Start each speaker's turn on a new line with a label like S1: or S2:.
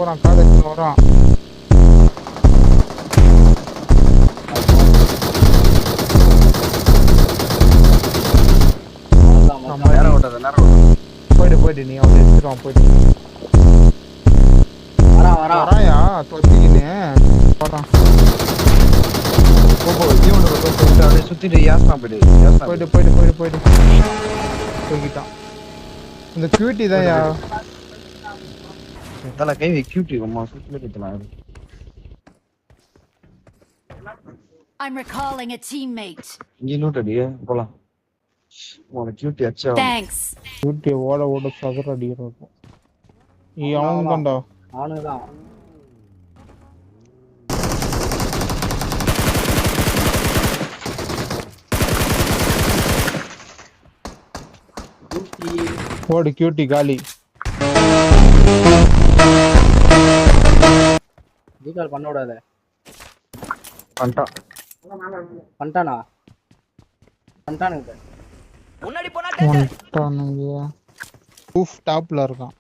S1: போறான் காலேஜ்ல வரான். போயிட்டு நீ அவன் எடுத்துருவான் போயிட்டு வராயா தொத்திக்கின்னு போறான். போயிட்டு போய்கிட்டான். இந்த கியூட்டி தான் யா
S2: தல கை கியூட்டி அம்மா சுத்தில கிட்டலாம்.
S3: I'm recalling a teammate.
S2: இங்க லூட் அடியே போலாம். உனக்கு கியூட்டி அச்சா.
S3: Thanks.
S1: கியூட்டி ஓட சதுர அடிக்கிறான். அவன் தான்டா.
S4: அவனுதான்.
S1: ஓடு கியூட்டி காலி.
S4: ரீகால் பண்ண விடாத. பண்ணிட்டானா பண்ணிட்டானுங்க
S1: முன்னாடி போனா டாப்ல இருக்கான்.